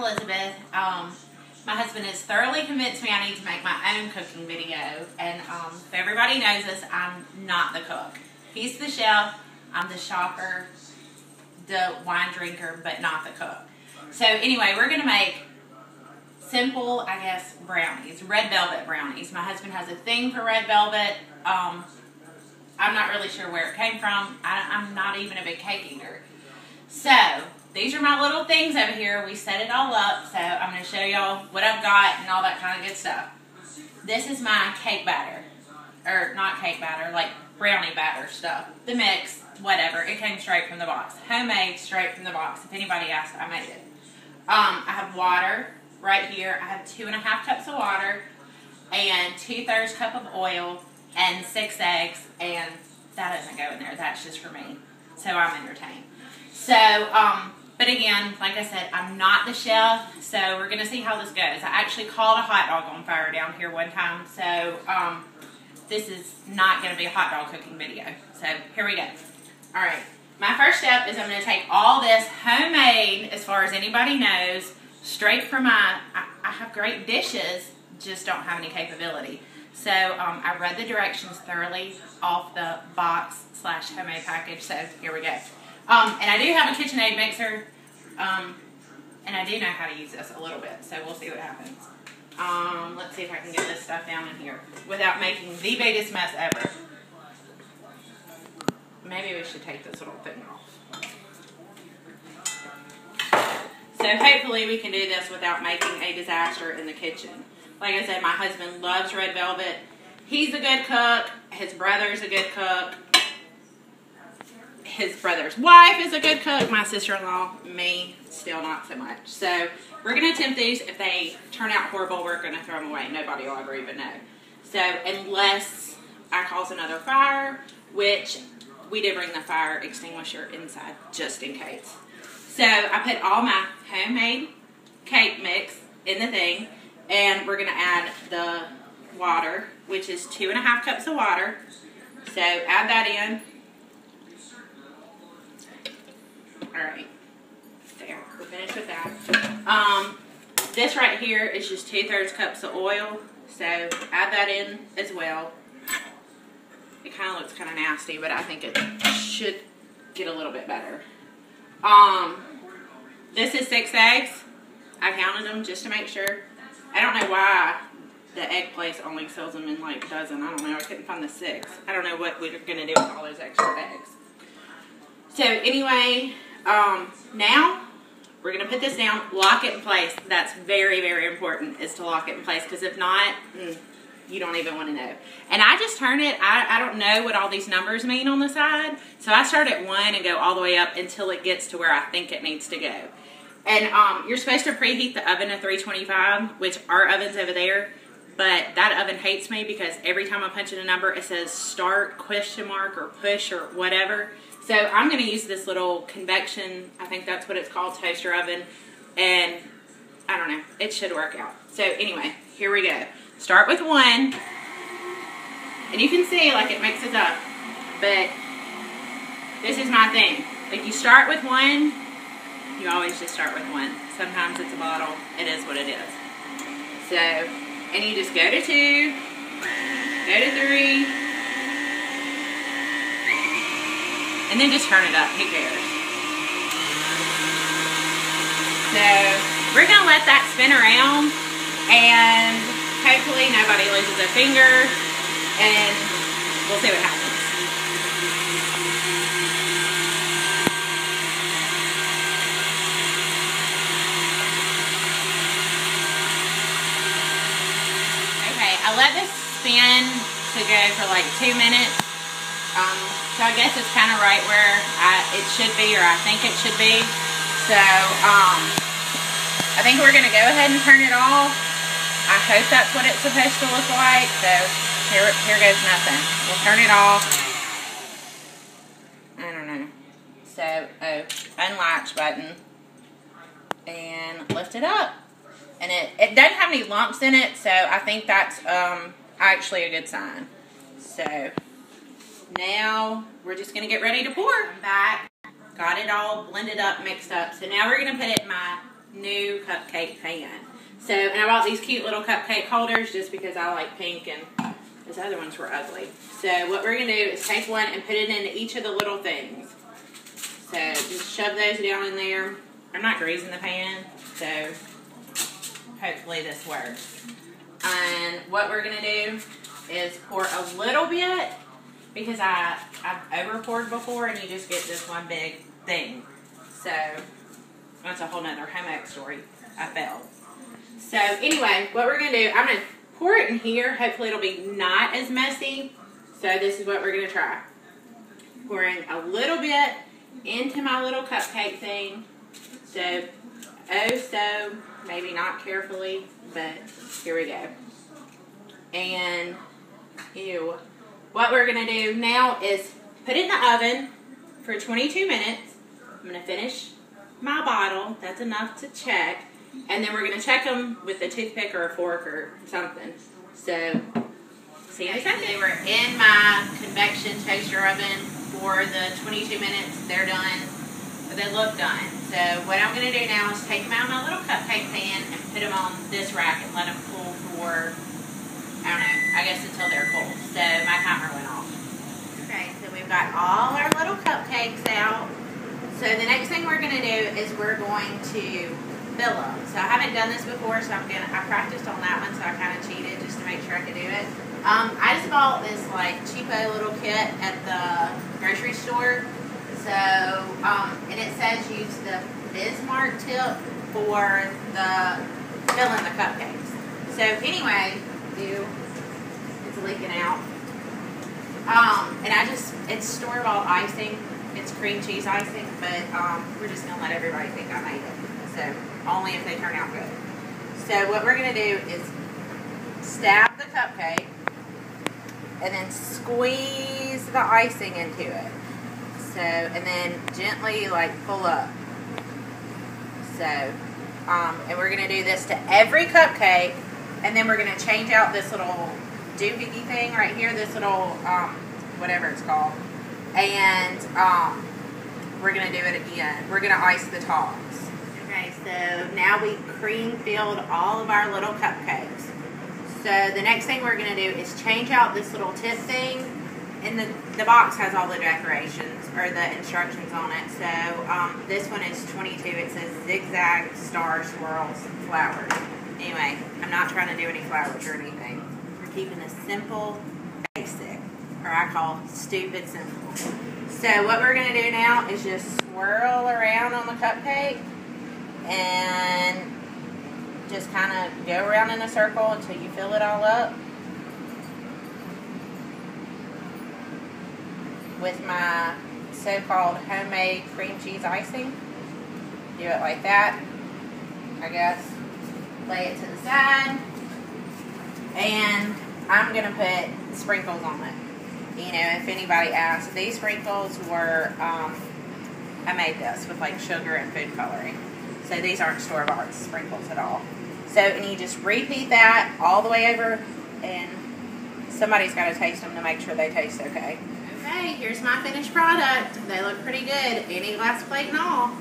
Elizabeth. My husband has thoroughly convinced me I need to make my own cooking video. And if everybody knows us, I'm not the cook. He's the chef, I'm the shopper, the wine drinker, but not the cook. So anyway, we're going to make simple, I guess, brownies. Red velvet brownies. My husband has a thing for red velvet. I'm not really sure where it came from. I'm not even a big cake eater. So these are my little things over here. We set it all up, so I'm going to show y'all what I've got and all that kind of good stuff. This is my cake batter. Or not cake batter, like brownie batter stuff. The mix, whatever. It came straight from the box. Homemade, straight from the box. If anybody asked, I made it. I have water right here. I have 2.5 cups of water and 2/3 cup of oil and 6 eggs, and that doesn't go in there. That's just for me. So I'm entertained. So, but again, like I said, I'm not the chef, so we're going to see how this goes. I actually called a hot dog on fire down here one time, so this is not going to be a hot dog cooking video. So here we go. All right, my first step is I'm going to take all this homemade, as far as anybody knows, straight from my, I have great dishes, just don't have any capability. So I read the directions thoroughly off the box / homemade package, so here we go. And I do have a KitchenAid mixer, and I do know how to use this a little bit, so we'll see what happens. Let's see if I can get this stuff down in here without making the biggest mess ever. Maybe we should take this little thing off. So hopefully we can do this without making a disaster in the kitchen. Like I said, my husband loves red velvet. He's a good cook. His brother's a good cook. His brother's wife is a good cook. My sister-in-law, me, still not so much. So we're going to attempt these. If they turn out horrible, we're going to throw them away. Nobody will ever even know. So unless I cause another fire, which we did bring the fire extinguisher inside just in case. So I put all my homemade cake mix in the thing, and we're going to add the water, which is 2.5 cups of water. So add that in. Alright, there, we're finished with that. This right here is just 2/3 cups of oil, so add that in as well. It kind of looks kind of nasty, but I think it should get a little bit better. This is 6 eggs. I counted them just to make sure. I don't know why the egg place only sells them in like a dozen. I don't know, I couldn't find the 6. I don't know what we're going to do with all those extra eggs. So anyway, now we're going to put this down, lock it in place. That's very, very important, is to lock it in place, because if not, you don't even want to know. And I just turn it, I don't know what all these numbers mean on the side, so I start at 1 and go all the way up until it gets to where I think it needs to go. And you're supposed to preheat the oven to 325, which our oven's over there, but that oven hates me because every time I punch in a number, it says start, question mark, or push, or whatever. So I'm going to use this little convection, I think that's what it's called, toaster oven, and I don't know, it should work out. So anyway, here we go. Start with 1, and you can see like it mixes up, but this is my thing. Like you start with 1, you always just start with 1. Sometimes it's a bottle, it is what it is. So, and you just go to 2, go to 3, and then just turn it up, who cares? So, we're going to let that spin around, and hopefully nobody loses a finger, and we'll see what happens. Okay, I let this spin to go for like 2 minutes. So I guess it's kind of right where it should be, or I think it should be. So, I think we're going to go ahead and turn it off. I hope that's what it's supposed to look like. So, here goes nothing. We'll turn it off. I don't know. So, unlatch button. And lift it up. And it doesn't have any lumps in it, so I think that's actually a good sign. So, now we're just going to get ready to pour. I'm back. Got it all blended up, mixed up. So now we're going to put it in my new cupcake pan. So, and I bought these cute little cupcake holders just because I like pink and those other ones were ugly. So what we're going to do is take one and put it into each of the little things. So just shove those down in there. I'm not greasing the pan, so hopefully this works. And what we're going to do is pour a little bit, because I've over poured before and you just get this one big thing. So that's a whole nother home ec story. I failed. So anyway, what we're going to do, I'm going to pour it in here. Hopefully it'll be not as messy. So this is what we're going to try. Pouring a little bit into my little cupcake thing. So, maybe not carefully, but here we go. And, what we're going to do now is put it in the oven for 22 minutes. I'm going to finish my bottle. That's enough to check. And then we're going to check them with a toothpick or a fork or something. So, see you in a second. They were in my convection toaster oven for the 22 minutes. They're done, but they look done. So what I'm going to do now is take them out of my little cupcake pan and put them on this rack and let them cool for, I don't know, I guess until they're cool. So my timer went off. Okay, so we've got all our little cupcakes out. So the next thing we're going to do is we're going to fill them. So I haven't done this before, so I practiced on that one, so I kind of cheated just to make sure I could do it. I just bought this like cheapo little kit at the grocery store. So, and it says use the Bismarck tip for the filling the cupcakes. So anyway, it's leaking out. And it's store-bought icing. It's cream cheese icing, but we're just gonna let everybody think I made it. So only if they turn out good. So what we're gonna do is stab the cupcake and then squeeze the icing into it. So, and then gently like pull up. So, and we're gonna do this to every cupcake, and then we're gonna change out this little doohickey thing right here, this little, whatever it's called. And, we're gonna do it again. We're gonna ice the tops. Okay, so now we cream filled all of our little cupcakes. So the next thing we're going to do is change out this little tip thing. And the box has all the decorations, or the instructions on it. So this one is 22. It says zigzag, star, swirls, flowers. Anyway, I'm not trying to do any flowers or anything. We're keeping this simple, basic, or I call stupid simple. So what we're going to do now is just swirl around on the cupcake and just kind of go around in a circle until you fill it all up. With my so-called homemade cream cheese icing. Do it like that, I guess. Lay it to the side. And I'm going to put sprinkles on it. You know, if anybody asks, these sprinkles were, I made this with like sugar and food coloring. So these aren't store-bought sprinkles at all. So, and you just repeat that all the way over, and somebody's got to taste them to make sure they taste okay. Okay, here's my finished product. They look pretty good. Any glass plate and all.